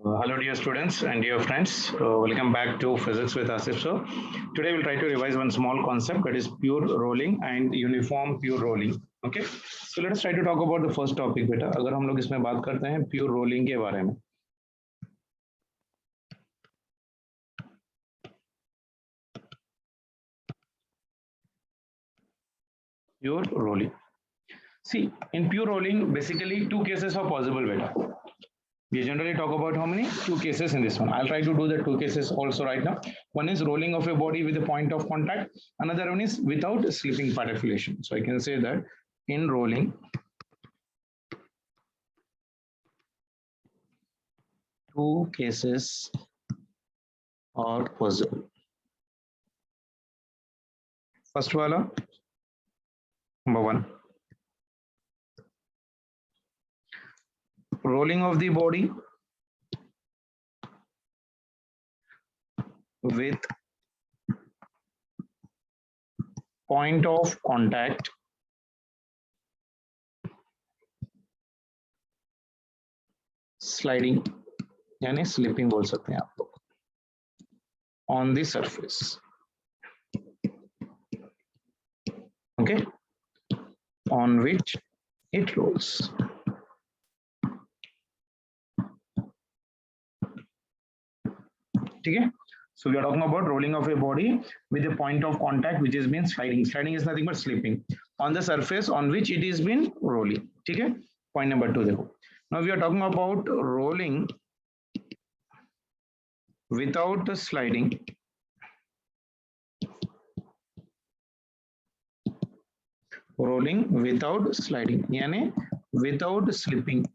Hello dear students and dear friends, welcome back to Physics with Asif. So today we'll try to revise one small concept, that is pure rolling and uniform pure rolling. Okay, so let us try to talk about the first topic बेटा. अगर हम लोग इसमें बात करते हैं pure rolling के बारे में. Pure rolling. See, in pure rolling, basically two cases are possible बेटा. We generally talk about how many? Two cases in this one. I'll try to do the two cases also right now. One is rolling of a body with a point of contact. Another one is without slipping part affiliation. So I can say that in rolling, two cases are possible. First wala, number one. Rolling of the body with point of contact sliding यानी slipping बोल सकते हैं आप लोग on the surface. Okay, on which it rolls. Okay, so we are talking about rolling of a body with a point of contact which has been sliding. Sliding is nothing but slipping on the surface on which it is been rolling. Okay, point number two. देखो. Now we are talking about rolling without the sliding. Rolling without sliding यानी without slipping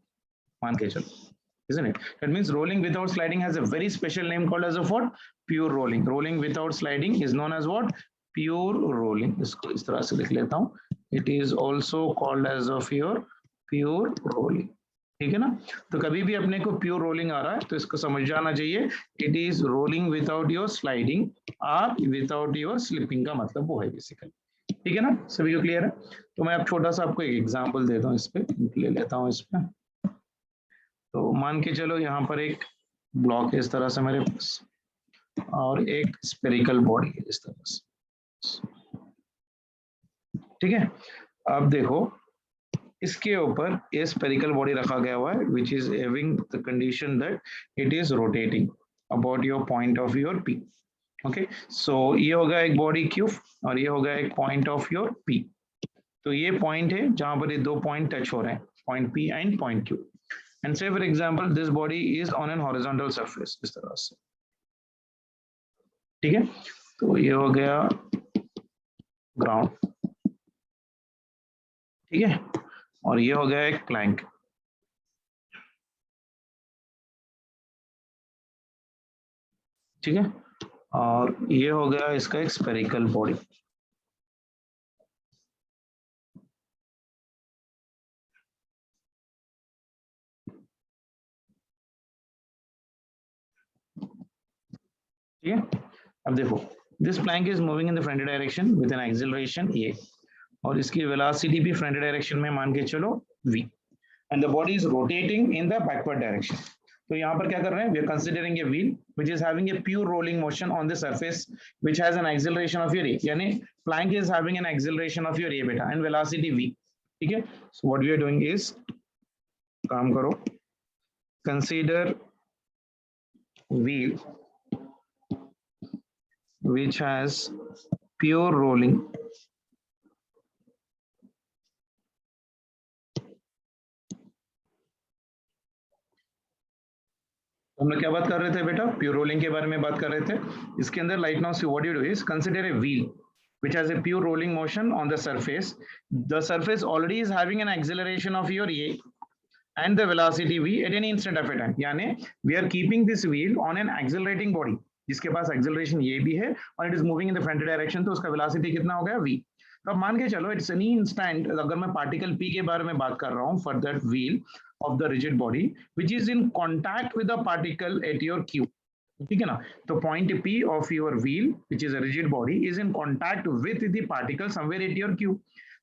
मान के चलो, isn't it? That means rolling without sliding has a very special name called as of what? Pure rolling. Rolling without sliding is known as what? Pure rolling. इसको इस तरह से लिख लेता हूँ. It is also called as of your pure rolling. ठीक है ना? तो कभी भी अपने को प्योर रोलिंग आ रहा है तो इसको समझ जाना चाहिए. It is rolling without your sliding or without your slipping का मतलब वो है बेसिकली. ठीक है ना? सभी को क्लियर है? तो मैं अब छोटा सा आपको एक एग्जांपल देता हूँ, इस पे ले लेता हूँ इस पे. तो मान के चलो यहाँ पर एक ब्लॉक है इस तरह से मेरे पास और एक स्पेरिकल बॉडी है इस तरह से. ठीक है, अब देखो इसके ऊपर ये स्पेरिकल बॉडी रखा गया हुआ है which is having the condition that it is rotating about your point of your P. Okay, so ये होगा एक बॉडी Q और ये होगा एक पॉइंट ऑफ योर P. तो ये पॉइंट है जहां पर ये दो पॉइंट टच हो रहे हैं, point P and point Q. And से for example this body is on an horizontal surface इस तरह से. ठीक है, तो ये हो गया ग्राउंड. ठीक है, और ये हो गया एक प्लैंक. ठीक है, और ये हो गया इसका एक स्पेरिकल बॉडी. ठीक है, अब देखो this plank is moving in the front direction with an acceleration a और इसकी वेलोसिटी भी फ्रंट डायरेक्शन में मान के चलो v and the body is rotating in the backward direction. तो यहाँ पर क्या कर रहे हैं? We are considering a wheel which is having a pure rolling motion on the surface which has an acceleration of your a, यानी plank is having an acceleration of your a बेटा and velocity v. ठीक है, so what we are doing is, काम करो, consider wheel which has pure rolling हम लोग क्या बात कर रहे थे बेटा? प्योर रोलिंग के बारे में बात कर रहे थे. इसके अंदर light now see what you do is consider a wheel which has a pure rolling motion on the surface. The surface already is having an acceleration of your a and the velocity v at any instant of a time. यानी we are keeping this wheel on an accelerating body जिसके पास acceleration ये भी है और it is moving in the front direction. तो उसका velocity कितना हो गया v. तो अब मान के चलो इट्स एनी इंस्टेंट, अगर मैं पार्टिकल p के बारे में बात कर रहा हूँ for that wheel of the rigid body which is in contact with the particle at your q. ठीक है ना? तो point P of your wheel which is a rigid body is in contact with the particle somewhere at your q.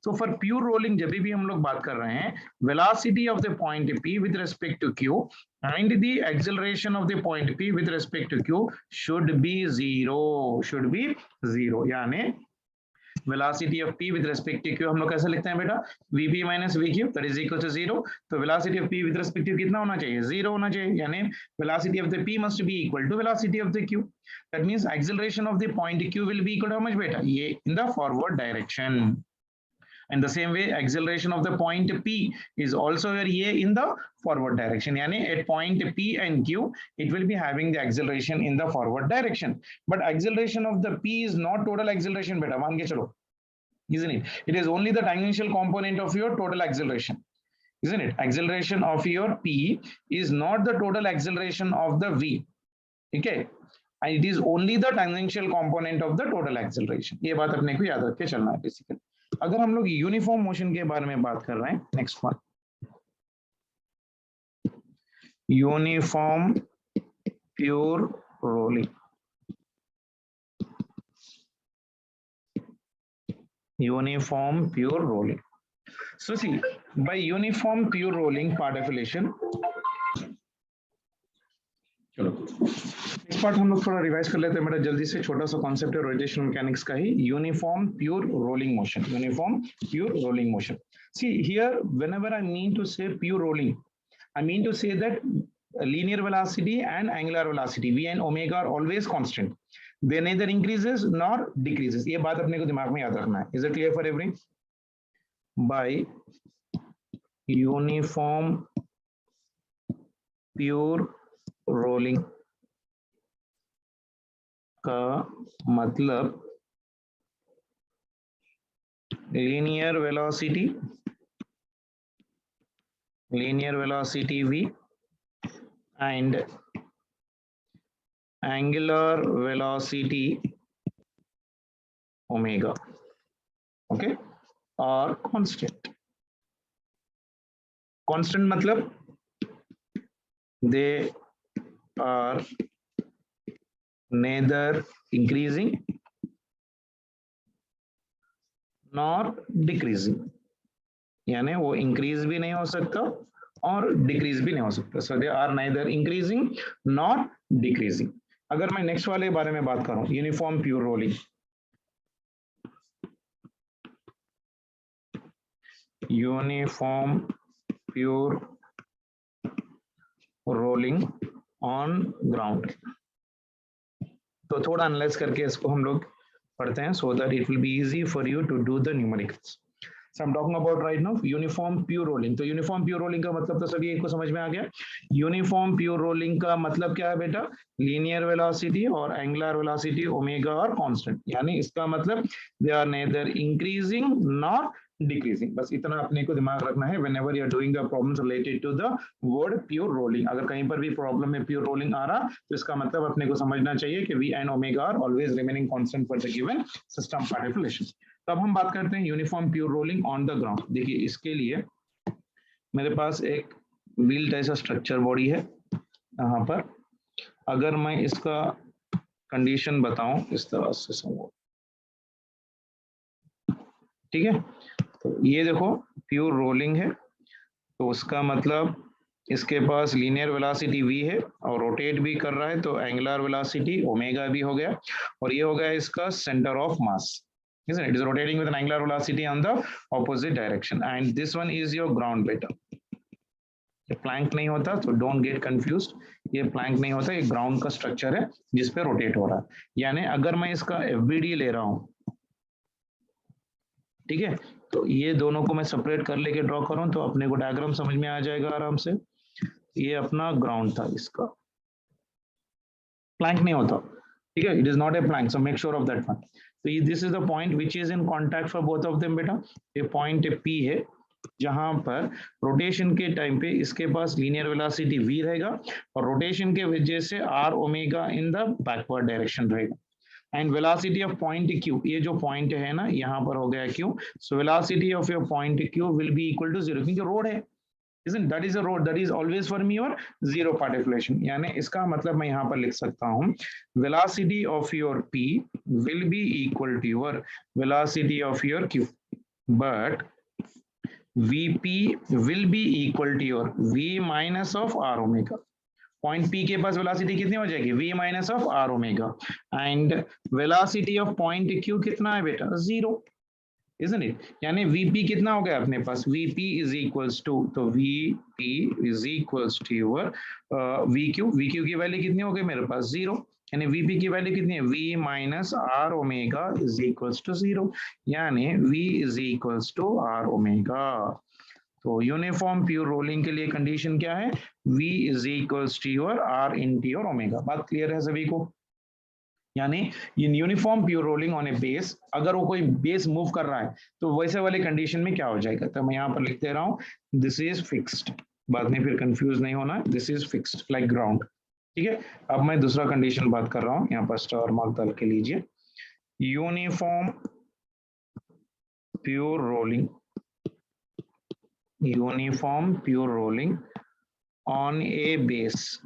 So for pure rolling जब भी हम लोग बात कर रहे हैं, velocity of the point P with respect to Q and the acceleration of the point P with respect to Q should be zero, यानी velocity of P with respect to Q हम लोग कैसे लिखते हैं बेटा, Vp minus Vq that is equal to 0. तो velocity of P with respect to कितना होना चाहिए, 0 होना चाहिए, यानी velocity of the P must be equal to velocity of the Q. That means acceleration of the point Q will be equal to how much बेटा, ये in the forward direction. And the same way acceleration of the point P is also here in the forward direction, yani at point P and Q it will be having the acceleration in the forward direction, but acceleration of the P is not total acceleration beta, मान के चलो, isn't it? It is only the tangential component of your total acceleration, isn't it? Acceleration of your P is not the total acceleration of the V, okay, and it is only the tangential component of the total acceleration. ये बात अपने को याद रख के चलना है basically. अगर हम लोग यूनिफॉर्म मोशन के बारे में बात कर रहे हैं, next one, uniform pure rolling. Uniform pure rolling. So see, by uniform pure rolling part definition, चलो इस पार्ट हम लोग थोड़ा रिवाइज कर लेते हैं बेटा जल्दी से. छोटा सा कॉन्सेप्ट है रोटेशनल मैकेनिक्स का ही, uniform pure rolling motion. Uniform pure rolling motion. See here, whenever I mean to say pure rolling, I mean to say that linear velocity and angular velocity V and omega are always constant. They neither increases nor decreases. ये बात अपने को दिमाग में याद रखना है. Is it clear for everyone? By uniform pure rolling का मतलब linear velocity V and angular velocity omega, okay, are constant. Constant मतलब they are neither increasing nor decreasing, यानी वो increase भी नहीं हो सकता और decrease भी नहीं हो सकता. So they are neither increasing nor decreasing. अगर मैं नेक्स्ट वाले बारे में बात करूं, uniform pure rolling, uniform pure rolling on ground, तो थोड़ा एनालाइज करके इसको हम लोग पढ़ते हैं so that it will be easy for you to do the numericals. So I'm talking about right now uniform pure rolling. तो uniform pure rolling का मतलब तो सभी को समझ में आ गया. Uniform pure rolling का मतलब क्या है बेटा, linear velocity और angular velocity omega are constant, यानी इसका मतलब they are neither increasing nor decreasing. बस इतना अपने को दिमाग रखना है whenever you are doing the problems related to the word pure rolling. अगर कहीं पर भी प्रॉब्लम में pure rolling आ रहा तो इसका मतलब अपने को समझना चाहिए कि V and omega are always remaining constant for the given system manipulation. तब हम बात करते हैं uniform pure rolling on the ground. देखिए इसके लिए मेरे पास एक व्हील जैसा स्ट्रक्चर बॉडी है यहाँ पर. अगर मैं इसका कंडीशन बताऊं इस तरह से समझो, ठीक है, तो ये देखो प्योर रोलिंग है, तो उसका मतलब इसके पास लीनियर वेलोसिटी v है और रोटेट भी कर रहा है, तो एंगुलर वेलोसिटी ओमेगा भी हो गया, और ये हो गया इसका centre of mass. Isn't it? It is rotating with an angular velocity on the opposite direction, and this one is your ground beta. ये प्लैंक नहीं होता, तो डोंट गेट कंफ्यूज्ड. ये प्लैंक नहीं होता, ये ग्राउंड का स्ट्रक्चर है जिस पे रोटेट हो रहा है. यानी अगर मैं इसका एफबीडी ले रहा हूं, ठीक है, तो ये दोनों को मैं सेपरेट कर लेके ड्रॉ करूं तो अपने को डायग्राम समझ में आ जाएगा आराम से. ये अपना ग्राउंड था, इसका प्लैंक नहीं होता, ठीक है, it is not a plank, so make sure of that one. तो this is the point which is in contact for both of them बेटा. ये पॉइंट P है जहां पर रोटेशन के टाइम पे इसके पास लीनियर वेलोसिटी v रहेगा और रोटेशन के वजह से r omega in the backward direction रहेगा. And velocity of point Q, ये जो पॉइंट है ना यहाँ पर हो गया Q, so velocity of your point Q will be equal to 0, क्योंकि रोड है, isn't that is a road, that is always for me or zero particulation. यानी इसका मतलब मैं यहाँ पर लिख सकता हूँ velocity of your P will be equal to your velocity of your Q. but Vp will be equal to your V minus of R omega. Point P के पास वेलोसिटी कितनी हो जाएगी? V minus of R omega, and velocity of point Q कितना है बेटा? 0, isn't it? यानी Vp कितना हो गया अपने पास? Vp is equals to, तो Vp is equals to your Vq की वैल्यू कितनी हो गई मेरे पास? 0, यानी Vp की वैल्यू कितनी है? V minus R omega is equals to 0, यानी V is equals to R omega. तो यूनिफॉर्म प्योर रोलिंग के लिए कंडीशन क्या है? V is equals to your R into your omega. बात क्लियर है सभी को? यानी in uniform pure rolling on a base, अगर वो कोई बेस मूव कर रहा है तो वैसे वाले कंडीशन में क्या हो जाएगा? तो मैं यहाँ पर लिख दे रहा हूँ, दिस इज फिक्स्ड, बाद में फिर कंफ्यूज नहीं होना, this is fixed like ground. ठीक है, अब मैं दूसरा कंडीशन बात कर रहा हूँ, यहाँ पर स्टार मार्क डाल के लीजिए। Uniform pure rolling, uniform pure rolling on a base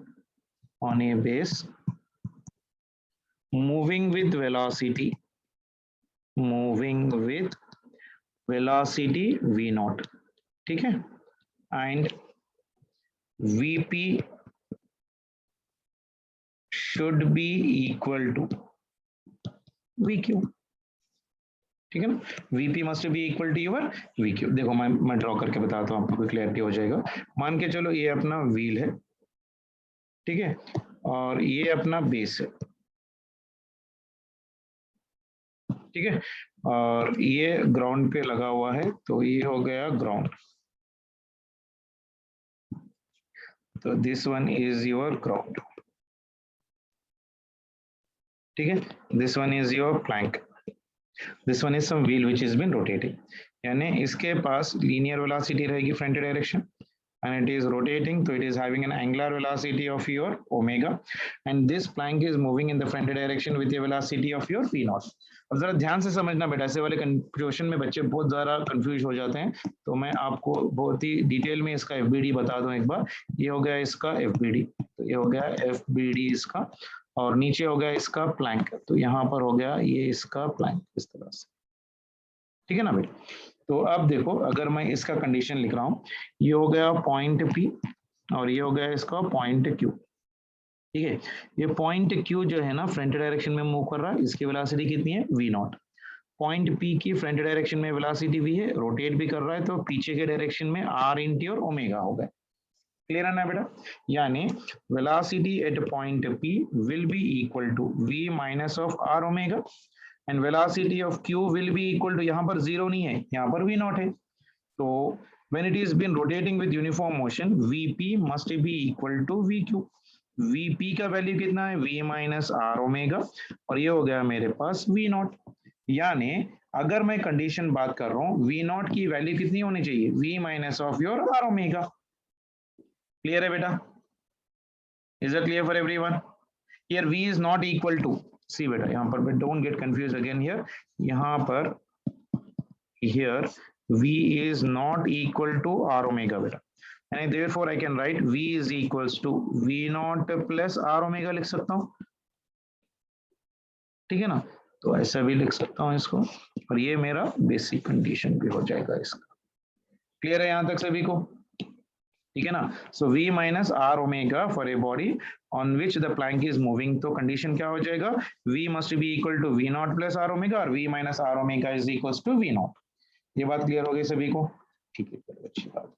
moving with velocity v naught, ठीक है, and Vp should be equal to Vq, ठीक है ना? Vp must be equal to your Vq। देखो मैं ड्रॉ करके बताता हूँ, आपको क्लियरिटी हो जाएगा। मान के चलो ये अपना व्हील है, ठीक है, और ये अपना बेस है, ठीक है, और ये ग्राउंड पे लगा हुआ है, तो ये हो गया ग्राउंड, तो this one is your ground, ठीक है, this one is your plank, this one is some wheel which has been rotating, यानी इसके पास linear velocity रहेगी front direction and it is rotating, so it is having an angular velocity of your omega, and this plank is moving in the front direction with a velocity of your v naught। अब जरा ध्यान से समझना बेटा, ऐसे वाले question में बच्चे बहुत ज़्यादा कंफ्यूज हो जाते हैं, तो मैं आपको बहुत ही डिटेल में इसका FBD बता दूं एक बार। ये हो गया इसका FBD, तो ये हो गया FBD इसका, और नीचे हो गया इसका प्लैंक, तो यहाँ पर हो गया ये इसका प्लैंक, इस तरह से, ठीक है ना बेटा? तो अब देखो, अगर मैं इसका कंडीशन लिख रहा हूँ, ये हो गया पॉइंट P और ये हो गया इसका पॉइंट Q, ठीक है। ये पॉइंट Q जो है ना फ्रंट डायरेक्शन में मूव कर रहा है, इसकी वेलोसिटी कितनी है? v not. पॉइंट P की फ्रंट डायरेक्शन में वेलोसिटी v है, रोटेट भी कर रहा है, तो पीछे के डायरेक्शन में r इंटू और ओमेगा हो गया। क्लियर है ना बेटा? यानी velocity at point P will be equal to V minus of R omega and velocity of Q will be equal to, यहाँ पर 0 नहीं है, यहाँ पर V naught है, तो when it is been rotating with uniform motion, Vp must be equal to Vq। Vp का value कितना है? V minus R omega, और ये हो गया मेरे पास V naught। यानी अगर मैं कंडीशन बात कर रहा हूँ, V naught की वैल्यू कितनी होनी चाहिए? V minus of your R omega। Clear है बेटा? Is that clear for everyone? Here V is not equal to, see बेटा यहाँ पर, but don't get confused again here, यहाँ पर here V is not equal to R omega बेटा, and therefore I can write V is equals to V naught plus R omega लिख सकता हूँ, ठीक है ना? तो ऐसा भी लिख सकता हूँ इसको, और ये मेरा बेसिक कंडीशन भी हो जाएगा इसका। क्लियर है यहाँ तक सभी को? ठीक है ना? So V minus R omega for a body on which the plank is moving, तो कंडीशन क्या हो जाएगा? V must be equal to V not plus R omega, और V minus R omega is equal to V not. ये बात clear हो गई सभी को? ठीक है, अच्छी बात।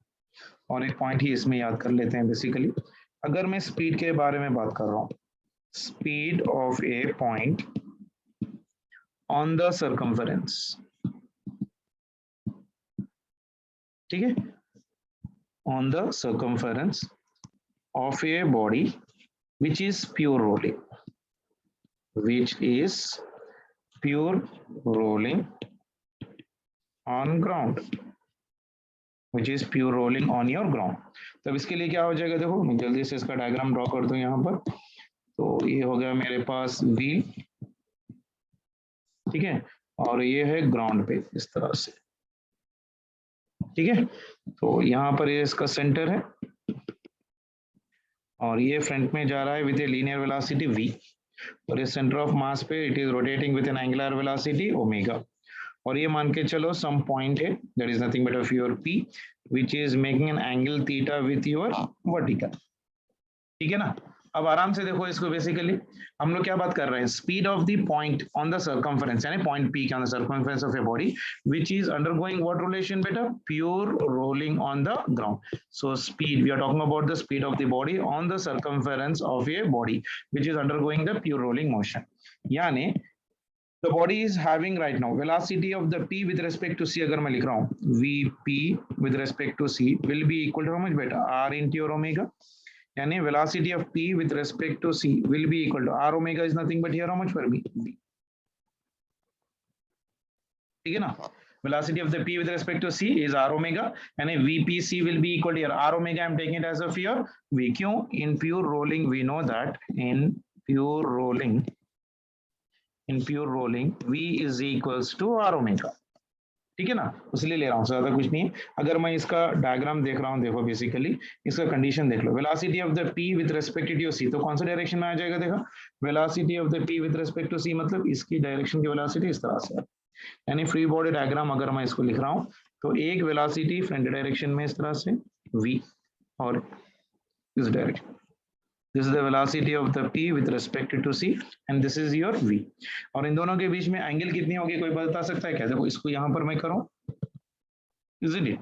और एक पॉइंट ही इसमें याद कर लेते हैं बेसिकली, अगर मैं स्पीड के बारे में बात कर रहा हूँ, speed of A point on the circumference, ठीक है, on the circumference of a body which is pure rolling, on ground, which is pure rolling on your ground। तब इसके लिए क्या हो जाएगा? देखो मैं जल्दी से इसका डायग्राम ड्रॉ कर दूं यहाँ पर, तो ये हो गया मेरे पास व्हील, ठीक है, और ये है ग्राउंड पे इस तरह से, ठीक है, तो यहाँ पर ये इसका सेंटर है, और ये फ्रंट में जा रहा है with a linear velocity v, और इस सेंटर ऑफ मास पे it is rotating with an angular velocity omega, और ये मान के चलो सम पॉइंट है, that is nothing but of your P which is making an angle theta with your vertical. ठीक है ना। अब आराम से देखो इसको, बेसिकली हम लोग क्या बात कर रहे हैं, speed of the point on the circumference, यानी point P on the circumference of a body which is undergoing what rotation बेटा, pure rolling on the ground. So speed, we are talking about the speed of the body on the circumference of a body which is undergoing the pure rolling motion. यानी the body is having right now velocity of the p with respect to c, अगर मैं लिख रहा हूँ vp with respect to c will be equal to how much बेटा, r into your omega, यानी velocity of p with respect to c will be equal to r omega is nothing but here how much for me, v। ठीक है ना, velocity of the p with respect to c is r omega, यानी vpc will be equal to here r omega, I'm taking it as of here v। क्यों, in pure rolling we know that in pure rolling v is equals to r omega। ठीक है ना, इसलिए ले रहा हूँ, ज्यादा कुछ नहीं है। अगर मैं इसका डायग्राम देख रहा हूँ, देखो बेसिकली इसका कंडीशन देख लो, velocity of the p with respect to c, तो कौन सा डायरेक्शन में आ जाएगा, देखो velocity of the p with respect to c मतलब इसकी डायरेक्शन की वेलोसिटी इस तरह से, यानी फ्री बॉडी डायग्राम अगर मैं इसको लिख रहा हूँ तो एक वेलोसिटी फ्रंट डायरेक्शन में इस तरह से v, और इस direction, this is the velocity of the p with respect to c and this is your v। और इन दोनों के बीच में एंगल कितनी होगी, कोई बता सकता है क्या, देखो इसको यहाँ पर मैं करूँ, isn't it,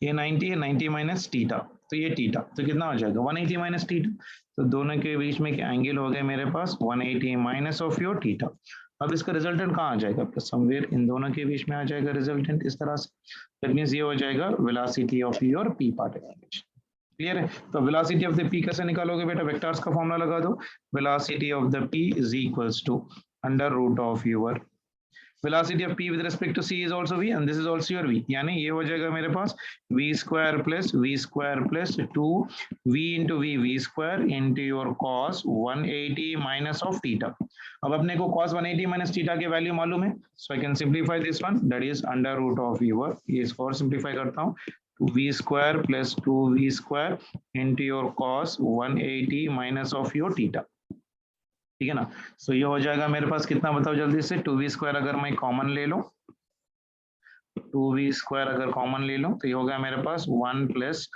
ये 90 है, 90 माइनस थीटा, तो ये थीटा, तो कितना हो जाएगा 180 माइनस थीटा, तो दोनों के बीच में क्या एंगल हो गए मेरे पास 180 माइनस ऑफ योर थीटा। अब इसका रिजल्टेंट कहाँ आ जाएगा, समवेयर इन दोनों के बीच में आ जाएगा रिजल्टेंट इस तरह से, दैट मींस ये हो जाएगा velocity of your p particle. Clear है, तो वेलोसिटी ऑफ द p कैसे निकालोगे बेटा, वेक्टर्स का फॉर्मूला लगा दो, velocity of the p is equals to under root of your velocity of p with respect to c is also v and this is also your v, यानी ये हो जाएगा मेरे पास v square plus 2 v into v square into your cos 180 minus of theta। अब अपने को cos 180 minus theta के value मालूम है, so I can simplify this one, that is under root of your, ये इसको और सिंप्लीफाई करता हूँ, v square plus 2v square into your cos 180 minus of your theta। ठीक है ना, सो ये हो जाएगा मेरे पास कितना बताओ जल्दी से, 2v स्क्वायर अगर मैं कॉमन ले लूं, 2v स्क्वायर अगर कॉमन ले लूं तो ये हो गया मेरे पास 1 प्लस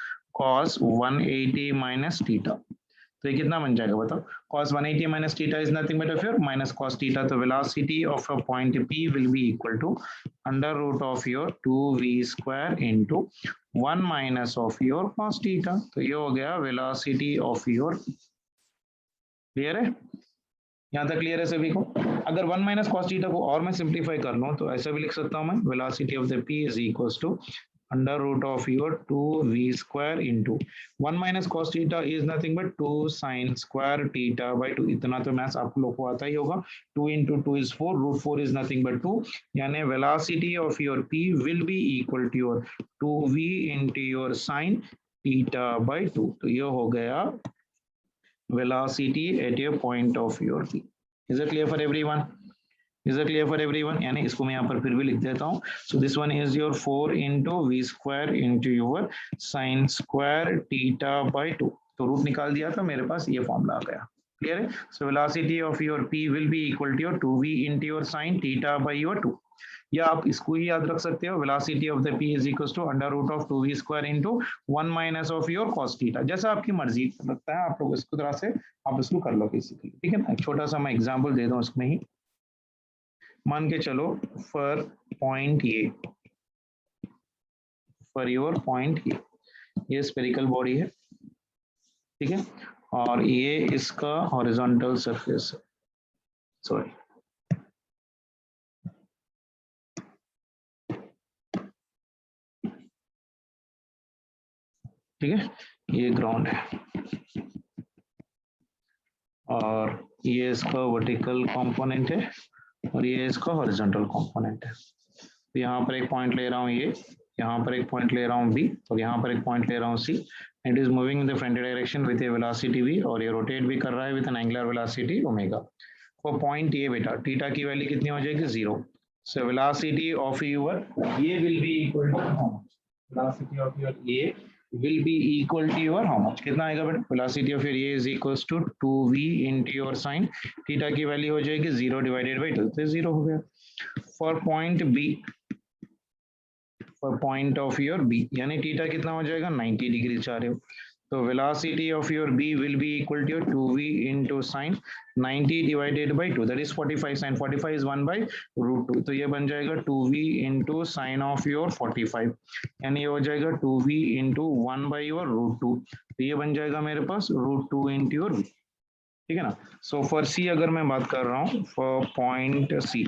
cos 180 माइनस थीटा, तो ये कितना बन जाएगा बताओ, cos 180 minus theta is nothing but of minus cos theta, तो velocity of a point p will be equal to under root of your 2v square into 1 minus of your cos theta, तो ये हो गया velocity of your. Clear है, यहाँ तक clear है सभी को। अगर 1 माइनस cos थीटा को और मैं सिंप्लीफाई कर लूँ तो ऐसा भी लिख सकता हूँ मैं, velocity of the p is equals to under root of your 2v square into 1 minus cos theta is nothing but 2 sin square theta by 2, इतना तो मैथ्स आप लोग को आता ही होगा, 2 into 2 is 4, रूट 4 इज नथिंग बट 2, यानी velocity of your p will be equal to your 2v into your sin theta by 2, तो ये हो गया velocity at a point of your p। Is it clear for everyone? Is it clear for everyone? यानी इसको मैं यहाँ पर फिर भी लिख देता हूँ, so this one is your 4 into v square into your sin square theta by 2, तो रूट निकाल दिया था मेरे पास, ये फॉर्मूला आ गया। क्लियर है, so velocity of your p will be equal to your 2v into your sin theta by your 2, या आप इसको ही याद रख सकते हो, velocity of the p is equals to under root of 2v square into 1 minus of your cos theta, जैसा आपकी मर्जी लगता है आप लोग इसको तरह से आप इसको कर लो बेसिकली। ठीक है ना, एक छोटा सा मैं एग्जांपल दे दूं इसमें ही, मान के चलो फॉर पॉइंट ये, फॉर योर पॉइंट ये स्फेरिकल बॉडी है, ठीक है, और ये इसका हॉरिजॉन्टल सरफेस है, सॉरी ठीक है, ये ग्राउंड है और ये इसका वर्टिकल कंपोनेंट है और ये इसका हॉरिजॉन्टल कंपोनेंट है। तो यहाँ पर एक पॉइंट ले रहा हूँ ये, यहाँ पर एक पॉइंट ले रहा हूँ बी और यहाँ पर एक पॉइंट ले रहा हूँ C, it is moving in the front direction with a velocity v और ये रोटेट भी कर रहा है with an angular velocity omega. For point ये बेटा थीटा की वैल्यू कितनी हो जाएगी 0, सो वेलोसिटी ऑफ योर ये will be equal to velocity of your A will be equal to your how much, कितना आएगा बेटा, velocity of your A is equals to 2v into your sin theta की value हो जाएगी 0 divided by 2, तो 0 हो गया. For point B, for point of your B यानी थीटा कितना हो जाएगा 90 डिग्री चाह रहे हो, तो velocity of your B will be equal to your 2v into sin 90 divided by 2, that is 45. Sin 45 is 1 by root 2, तो ये बन जाएगा 2v into sin of your 45 यानी ये हो जाएगा 2v into 1 by your root 2, तो ये बन जाएगा मेरे पास root 2 into your v, ठीक है ना. सो फॉर C अगर मैं बात कर रहा हूँ, for point C,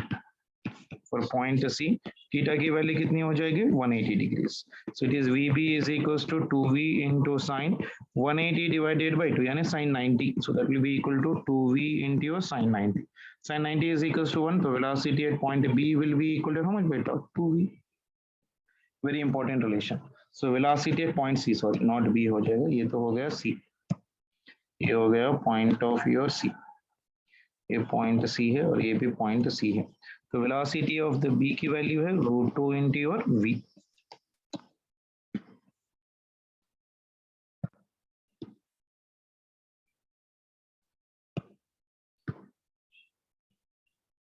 for point C theta की वैल्यू कितनी हो जाएगी 180 degrees, so it is VB is equals to 2v into sin 180 divided by 2 यानी sin 90, so that will be equal to 2v into your sin 90. sin 90 is equals to 1, तो velocity at point B will be equal to how much beta 2v. very important relation. so velocity at point C, sorry not B हो जाएगा, ये तो हो गया C, ये हो गया point of your C, ये point C है और ये भी point C है, तो velocity of the B की वैल्यू है root 2 into your V.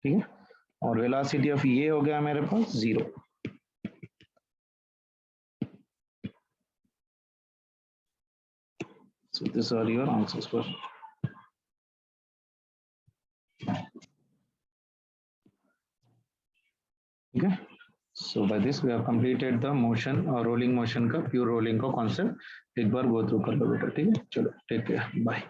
ठीक है, और velocity of ये हो गया मेरे पास 0. So these are your answers for. Okay, so by this we have completed the motion or rolling motion का pure rolling का concept, एक बार go through कर लो बेटा, ठीक है, चलो take care, bye.